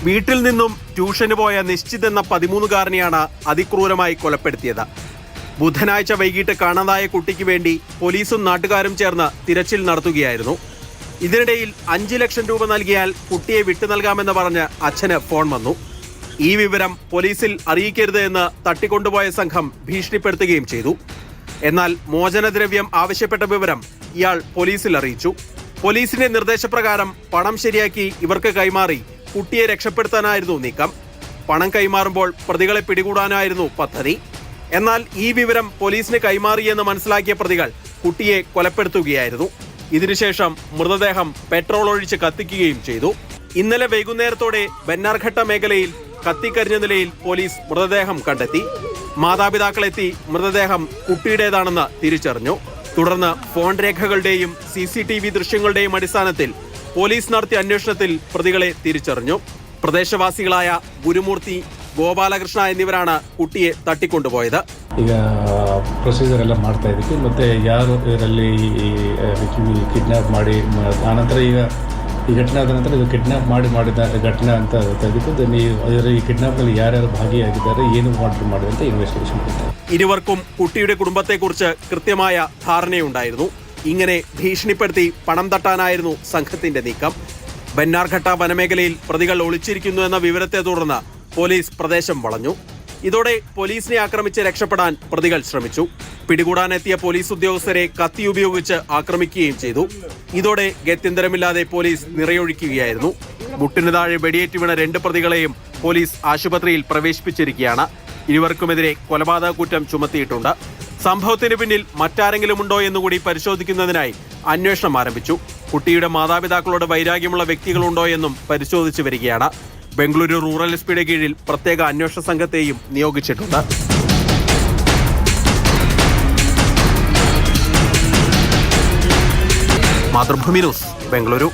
വീട്ടിൽ നിന്നും ട്യൂഷന് പോയ നിശ്ചിത് എന്ന 13-കാരനെയാണ് അതിക്രൂരമായി കൊലപ്പെടുത്തിയത്. ബുധനാഴ്ച വൈകിട്ട് കാണാതായ കുട്ടിക്ക് വേണ്ടി പോലീസും നാട്ടുകാരും ചേർന്ന് തിരച്ചിൽ നടത്തുകയായിരുന്നു. ഇതിനിടയിൽ 5 ലക്ഷം രൂപ നൽകിയാൽ കുട്ടിയെ വിട്ടു നൽകാമെന്ന് പറഞ്ഞ് അച്ഛന് ഫോൺ വന്നു. ഈ വിവരം പോലീസിൽ അറിയിക്കരുത് എന്ന് തട്ടിക്കൊണ്ടുപോയ സംഘം ഭീഷണിപ്പെടുത്തുകയും ചെയ്തു. എന്നാൽ മോചനദ്രവ്യം ആവശ്യപ്പെട്ട വിവരം ഇയാൾ പോലീസിൽ അറിയിച്ചു. പോലീസിന്റെ നിർദ്ദേശപ്രകാരം പണം ശരിയാക്കി ഇവർക്ക് കൈമാറി കുട്ടിയെ രക്ഷപ്പെടുത്താനായിരുന്നു നീക്കം. പണം കൈമാറുമ്പോൾ പ്രതികളെ പിടികൂടാനായിരുന്നു പദ്ധതി. എന്നാൽ ഈ വിവരം പോലീസിന് കൈമാറിയെന്ന് മനസ്സിലാക്കിയ പ്രതികൾ കുട്ടിയെ കൊലപ്പെടുത്തുകയായിരുന്നു. ഇതിനുശേഷം മൃതദേഹം പെട്രോൾ ഒഴിച്ച് കത്തിക്കുകയും ചെയ്തു. ഇന്നലെ വൈകുന്നേരത്തോടെ ബന്നാർഘട്ട മേഖലയിൽ കത്തിക്കരിഞ്ഞ നിലയിൽ പോലീസ് മൃതദേഹം കണ്ടെത്തി. മാതാപിതാക്കളെത്തി മൃതദേഹം കുട്ടിയുടേതാണെന്ന് തിരിച്ചറിഞ്ഞു. തുടർന്ന് ഫോൺ രേഖകളുടെയും CCTV ദൃശ്യങ്ങളുടെയും അടിസ്ഥാനത്തിൽ പോലീസ് നടത്തിയ അന്വേഷണത്തിൽ പ്രതികളെ തിരിച്ചറിഞ്ഞു. പ്രദേശവാസികളായ ഗുരുമൂർത്തി, ಗೋಪಾಲಕೃಷ್ಣ എന്നിവരാണ് കുട്ടിയെ തട്ടിക്കൊണ്ടുപോയത്. ಈಗ ಪ್ರೊಸೀಜರ್ ಎಲ್ಲ ಮಾಡ್ತಾ ಇದಕ್ಕೆ ಮತ್ತೆ ಯಾರು ಇದರಲ್ಲಿ ಕಿಡ್ನಾಪ್ ಮಾಡಿ ಆನಂತರ ಈಗ ಈ ಘಟನೆ ಆದ ನಂತರ ಇದು ಕಿಡ್ನಾಪ್ ಮಾಡಿದ ಘಟನೆ ಅಂತ ತೆಗೆದು ಈ ಕಿಡ್ನಾಪ್ನಲ್ಲಿ ಯಾರ್ಯಾರು ಭಾಗಿಯಾಗಿದ್ದಾರೆ ಏನು ಮಾಡಿದೆ ಅಂತ ഇൻവെസ്റ്റിഗേഷൻ നടത്തുന്നു. ഇരുവർക്കും കുട്ടിയുടെ കുടുംബത്തെക്കുറിച്ച് കൃത്യമായ ധാരണയുണ്ടായിരുന്നു. ഇങ്ങനെ ഭീഷണിപ്പെടുത്തി പണം തട്ടാനായിരുന്നു സംഘത്തിന്റെ നീക്കം. ബന്നാർഘട്ട വനമേഖലയിൽ പ്രതികൾ ഒളിച്ചിരിക്കുന്നു എന്ന വിവരത്തെ തുടർന്ന് പോലീസ് പ്രദേശം വളഞ്ഞു. ഇതോടെ പോലീസിനെ ആക്രമിച്ച് രക്ഷപ്പെടാൻ പ്രതികൾ ശ്രമിച്ചു. പിടികൂടാനെത്തിയ പോലീസ് ഉദ്യോഗസ്ഥരെ കത്തി ഉപയോഗിച്ച് ആക്രമിക്കുകയും ചെയ്തു. ഇതോടെ ഗത്യന്തരമില്ലാതെ പോലീസ് നിറയൊഴിക്കുകയായിരുന്നു. മുട്ടിന് താഴെ വെടിയേറ്റ് വീണ 2 പ്രതികളെയും പോലീസ് ആശുപത്രിയിൽ പ്രവേശിപ്പിച്ചിരിക്കുകയാണ്. ഇരുവർക്കുമെതിരെ കൊലപാതക കുറ്റം ചുമത്തിയിട്ടുണ്ട്. സംഭവത്തിന് പിന്നിൽ മറ്റാരെങ്കിലും ഉണ്ടോ എന്നുകൂടി പരിശോധിക്കുന്നതിനായി അന്വേഷണം ആരംഭിച്ചു. കുട്ടിയുടെ മാതാപിതാക്കളോട് വൈരാഗ്യമുള്ള വ്യക്തികളുണ്ടോ എന്നും പരിശോധിച്ചു വരികയാണ്. ബംഗളൂരു റൂറൽ SP-യുടെ കീഴിൽ പ്രത്യേക അന്വേഷണ സംഘത്തെയും നിയോഗിച്ചിട്ടുണ്ട്. മാതൃഭൂമി ന്യൂസ്, ബംഗളൂരു.